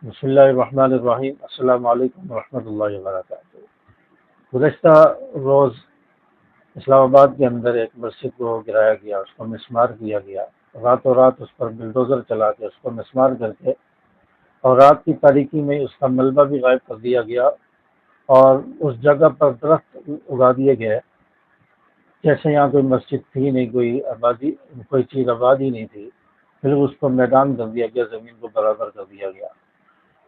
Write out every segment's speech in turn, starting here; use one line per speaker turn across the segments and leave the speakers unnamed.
بسم اللہ الرحمن الرحیم۔ السلام علیکم ورحمۃ اللہ وبرکاتہ۔ گزشتہ روز اسلام آباد کے اندر ایک مسجد کو گرایا گیا، اس کو مسمار کیا گیا، راتوں رات اس پر بلڈوزر چلا کے اس کو مسمار کر کے، اور رات کی تاریکی میں اس کا ملبہ بھی غائب کر دیا گیا، اور اس جگہ پر درخت اگا دیے گئے جیسے یہاں کوئی مسجد تھی نہیں، کوئی چیز آبادی نہیں تھی۔ پھر اس کو میدان کر دیا گیا، زمین کو برابر کر دیا گیا۔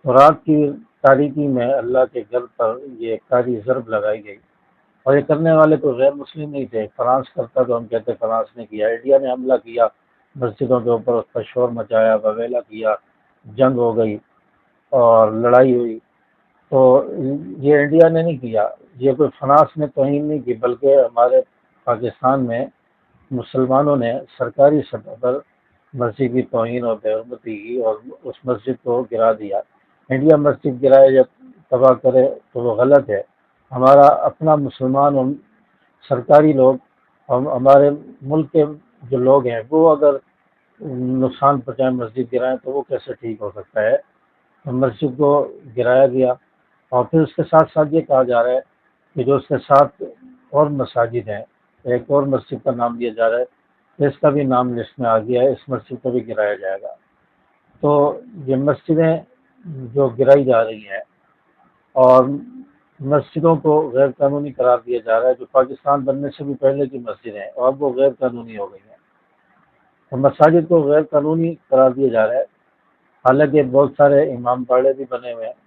رات کی تاریکی میں اللہ کے گھر پر یہ کاری ضرب لگائی گئی، اور یہ کرنے والے کوئی غیر مسلم نہیں تھے۔ فرانس کرتا تو ہم کہتے فرانس نے کیا، انڈیا نے حملہ کیا مسجدوں کے اوپر، اس پر شور مچایا، وویلا کیا، جنگ ہو گئی اور لڑائی ہوئی۔ تو یہ انڈیا نے نہیں کیا، یہ کوئی فرانس نے توہین نہیں کی، بلکہ ہمارے پاکستان میں مسلمانوں نے سرکاری سطح پر مسجد کی توہین اور بے حرمتی کی اور اس مسجد کو گرا دیا۔ انڈیا مسجد گرائے یا تباہ کرے تو وہ غلط ہے۔ ہمارا اپنا مسلمان اور سرکاری لوگ، ہمارے ملک کے جو لوگ ہیں، وہ اگر نقصان پہنچائیں، مسجد گرائیں، تو وہ کیسے ٹھیک ہو سکتا ہے؟ مسجد کو گرایا گیا، اور پھر اس کے ساتھ ساتھ یہ کہا جا رہا ہے کہ جو اس کے ساتھ اور مساجد ہیں، ایک اور مسجد کا نام دیا جا رہا ہے، اس کا بھی نام لسٹ میں آ گیا ہے، اس مسجد کو بھی گرایا جائے گا۔ تو یہ مسجدیں جو گرائی جا رہی ہیں اور مسجدوں کو غیر قانونی قرار دیا جا رہا ہے، جو پاکستان بننے سے بھی پہلے کی مسجدیں ہیں اور اب وہ غیر قانونی ہو گئی ہیں، تو مساجد کو غیر قانونی قرار دیا جا رہا ہے۔ حالانکہ بہت سارے امام باڑے بھی بنے ہوئے ہیں،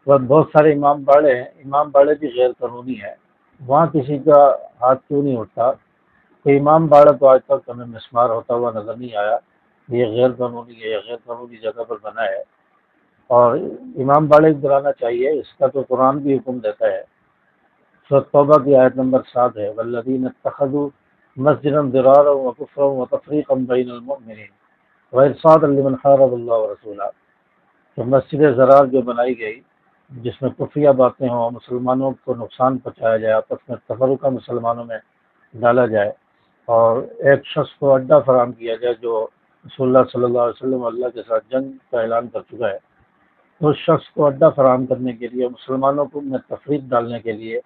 بہت سارے امام باڑے ہیں، امام باڑے بھی غیر قانونی ہیں، وہاں کسی کا ہاتھ کیوں نہیں اٹھتا؟ کوئی امام باڑا تو آج تک ہمیں مسمار ہوتا ہوا نظر نہیں آیا۔ یہ غیر قانونی ہے، یہ غیر قانونی جگہ پر بنا ہے، اور امام باڑے کو گرانا چاہیے، اس کا تو قرآن بھی حکم دیتا ہے۔ سورۃ توبہ کی آیت نمبر 7 ہے، والذین اتخذوا مسجدا ضرارا وکفرا وتفریقا بین المؤمنین وارصادا لمن حارب اللہ ورسولہ۔ تو مسجد ضرار جو بنائی گئی، جس میں کفریہ باتیں ہوں، مسلمانوں کو نقصان پہنچایا جائے، آپس میں تفرقہ مسلمانوں میں ڈالا جائے، اور ایک شخص کو اڈا فراہم کیا جائے جو رسول اللہ صلی اللہ علیہ وسلم اللہ کے ساتھ جنگ کا اعلان کر چکا ہے، تو اس شخص کو اڈا فراہم کرنے کے لیے، مسلمانوں کو میں تفریق ڈالنے کے لیے،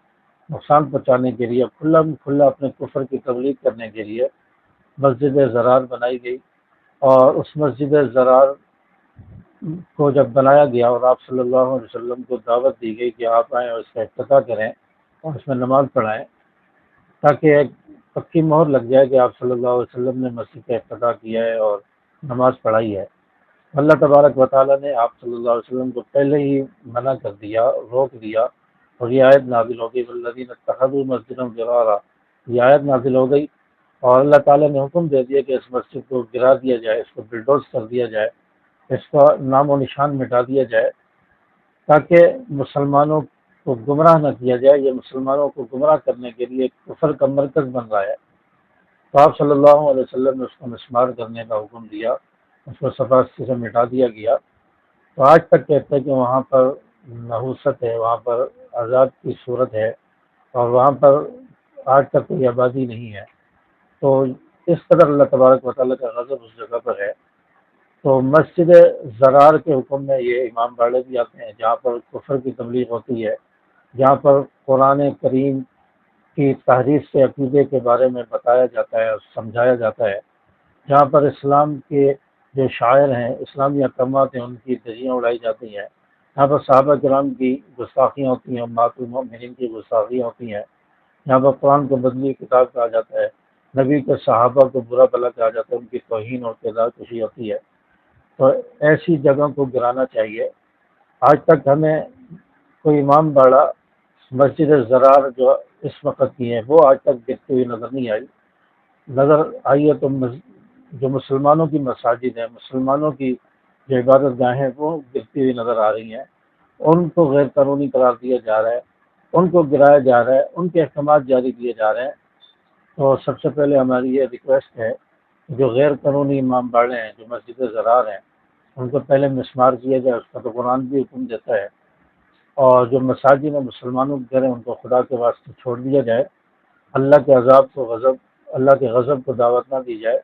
نقصان پہنچانے کے لیے، کھلا اپنے کفر کی تبلیغ کرنے کے لیے مسجد ضرار بنائی گئی۔ اور اس مسجد ضرار کو جب بنایا گیا اور آپ صلی اللہ علیہ وسلم کو دعوت دی گئی کہ آپ آئیں اور اس کا افتتاح کریں اور اس میں نماز پڑھائیں، تاکہ ایک پکی مہر لگ جائے کہ آپ صلی اللہ علیہ وسلم نے مسجد کا افتتاح کیا ہے اور نماز پڑھائی ہے۔ اللہ تبارک و تعالیٰ نے آپ صلی اللہ علیہ وسلم کو پہلے ہی منع کر دیا، روک دیا، اور یہ آیت نازل ہو گئی، والذین اتخذوا مسجدا ضرارا، یہ آیت نازل ہو گئی، اور اللہ تعالیٰ نے حکم دے دیا کہ اس مسجد کو گرا دیا جائے، اس کو بلڈوز کر دیا جائے، اس کا نام و نشان مٹا دیا جائے، تاکہ مسلمانوں کو گمراہ نہ کیا جائے۔ یہ مسلمانوں کو گمراہ کرنے کے لیے کفر کا مرکز بن رہا ہے۔ تو آپ صلی اللہ علیہ وسلم نے اس کو مسمار کرنے کا حکم دیا، اس کو صفائی سے مٹا دیا گیا۔ تو آج تک کہتے ہیں کہ وہاں پر نحوست ہے، وہاں پر عذاب کی صورت ہے، اور وہاں پر آج تک کوئی آبادی نہیں ہے۔ تو اس قدر اللہ تبارک و تعالیٰ کا غضب اس جگہ پر ہے۔ تو مسجد ضرار کے حکم میں یہ امام باڑے بھی آتے ہیں، جہاں پر کفر کی تبلیغ ہوتی ہے، جہاں پر قرآن کریم کی تحریف سے عقیدے کے بارے میں بتایا جاتا ہے اور سمجھایا جاتا ہے، جہاں پر اسلام کے جو شاعر ہیں، اسلامی احکامات ہیں، ان کی دھجیاں اڑائی جاتی ہیں، یہاں پر صحابہ کرام کی گستاخیاں ہوتی ہیں، امہات المؤمنین کی گستاخیاں ہوتی ہیں، یہاں پر قرآن کو بدلی کتاب کہا جاتا ہے، نبی کے صحابہ کو برا بھلا کہا جاتا ہے، ان کی توہین اور کردار کشی ہوتی ہے۔ تو ایسی جگہوں کو گرانا چاہیے۔ آج تک ہمیں کوئی امام باڑا مسجد ضرار جو اس وقت کی ہے، وہ آج تک گرتی ہوئی نظر نہیں آئی۔ نظر آئی ہے تو جو مسلمانوں کی مساجد ہیں، مسلمانوں کی جو عبادت گاہیں ہیں، وہ گرتی ہوئی نظر آ رہی ہیں، ان کو غیر قانونی قرار دیا جا رہا ہے، ان کو گرایا جا رہا ہے، ان کے احکامات جاری کیے جا رہے ہیں۔ تو سب سے پہلے ہماری یہ ریکویسٹ ہے، جو غیر قانونی امام باڑے ہیں، جو مسجد ضرار ہیں، ان کو پہلے مسمار کیا جائے، اس کا تو قرآن بھی حکم دیتا ہے، اور جو مساجد میں مسلمانوں کے گھر ہیں، ان کو خدا کے واسطے چھوڑ دیا جائے، اللہ کے اللہ کے غضب کو دعوت نہ دی جائے۔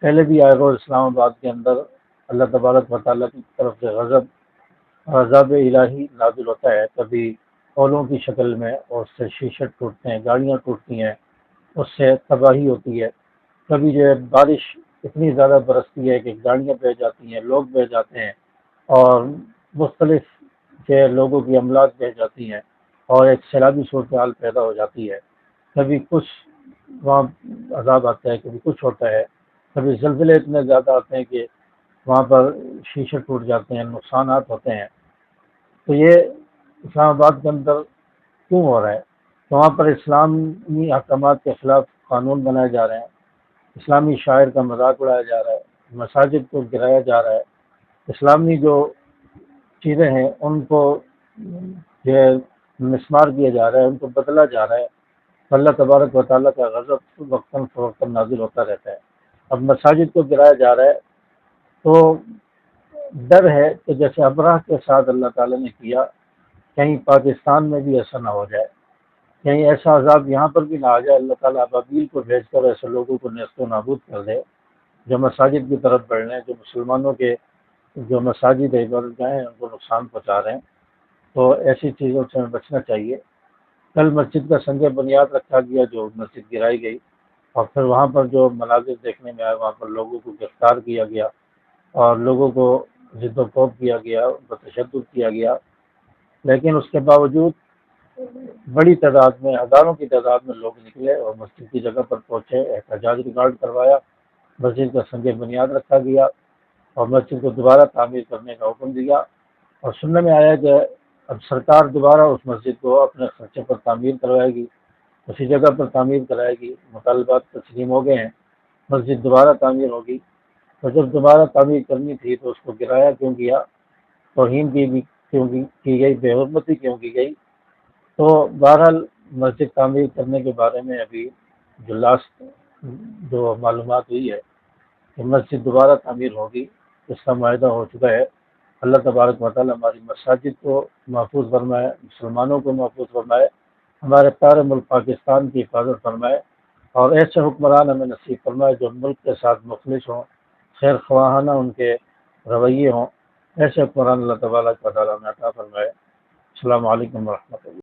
پہلے بھی آئے روز اسلام آباد کے اندر اللہ تبارک و تعالیٰ کی طرف سے عذاب الہی نازل ہوتا ہے، کبھی اولوں کی شکل میں، اور اس سے شیشے ٹوٹتے ہیں، گاڑیاں ٹوٹتی ہیں، اس سے تباہی ہوتی ہے، کبھی جو ہے بارش اتنی زیادہ برستی ہے کہ گاڑیاں بہہ جاتی ہیں، لوگ بہہ جاتے ہیں، اور مختلف جو ہے لوگوں کی املاک بہہ جاتی ہیں، اور ایک سیلابی صورتحال پیدا ہو جاتی ہے۔ کبھی کچھ وہاں عذاب آتا ہے، کبھی کچھ ہوتا ہے، کبھی زلزلے اتنے زیادہ آتے ہیں کہ وہاں پر شیشے ٹوٹ جاتے ہیں، نقصانات ہوتے ہیں۔ تو یہ اسلام آباد کے اندر کیوں ہو رہا ہے؟ تو وہاں پر اسلامی احکامات کے خلاف قانون بنائے جا رہے ہیں، اسلامی شاعر کا مذاق اڑایا جا رہا ہے، مساجد کو گرایا جا رہا ہے، اسلامی جو چیزیں ہیں ان کو جو ہے مسمار کیا جا رہا ہے، ان کو بدلا جا رہا ہے۔ تو اللہ تبارک و تعالیٰ کا غضب وقتاً فوقتاً نازل ہوتا رہتا ہے۔ اب مساجد کو گرایا جا رہا ہے تو ڈر ہے کہ جیسے ابراہ کے ساتھ اللہ تعالیٰ نے کیا، کہیں پاکستان میں بھی ایسا نہ ہو جائے، کہیں ایسا عذاب یہاں پر بھی نہ آ جائے، اللہ تعالیٰ ابابیل کو بھیج کر ایسے لوگوں کو نیست و نابود کر دے جو مساجد کی طرف بڑھ رہے ہیں، جو مسلمانوں کے جو مساجد عبادت گاہیں ہیں ان کو نقصان پہنچا رہے ہیں۔ تو ایسی چیزوں سے ہمیں بچنا چاہیے۔ کل مسجد کا سنگ بنیاد رکھا گیا، جو مسجد گرائی گئی، اور پھر وہاں پر جو مناظر دیکھنے میں آئے، وہاں پر لوگوں کو گرفتار کیا گیا اور لوگوں کو ضد و کوب کیا گیا، ان پر تشدد کیا گیا، لیکن اس کے باوجود بڑی تعداد میں، ہزاروں کی تعداد میں لوگ نکلے اور مسجد کی جگہ پر پہنچے، احتجاج ریکارڈ کروایا، مسجد کا سنگ بنیاد رکھا گیا اور مسجد کو دوبارہ تعمیر کرنے کا حکم دیا، اور سننے میں آیا کہ اب سرکار دوبارہ اس مسجد کو اپنے خرچے پر تعمیر کروائے گی، اسی جگہ پر تعمیر کرائے گی، مطالبات تسلیم ہو گئے ہیں، مسجد دوبارہ تعمیر ہوگی۔ تو جب دوبارہ تعمیر کرنی تھی تو اس کو گرایا کیوں گیا، توہین کیوں کی گئی، بے حرمتی کیوں کی گئی؟ تو بہرحال مسجد تعمیر کرنے کے بارے میں ابھی جو لاسٹ جو معلومات ہوئی ہے کہ مسجد دوبارہ تعمیر ہوگی، اس کا معاہدہ ہو چکا ہے۔ اللہ تبارک و تعالیٰ ہماری مساجد کو محفوظ فرمائے، مسلمانوں کو محفوظ فرمائے، ہمارے پیارے ملک پاکستان کی حفاظت فرمائے، اور ایسے حکمران ہمیں نصیب فرمائے جو ملک کے ساتھ مخلص ہوں، خیر خواہانہ ان کے رویے ہوں۔ ایسے حکمران اللہ تبارک و تعالیٰ ہمیں عطا فرمائے۔ السلام علیکم ورحمۃ اللہ۔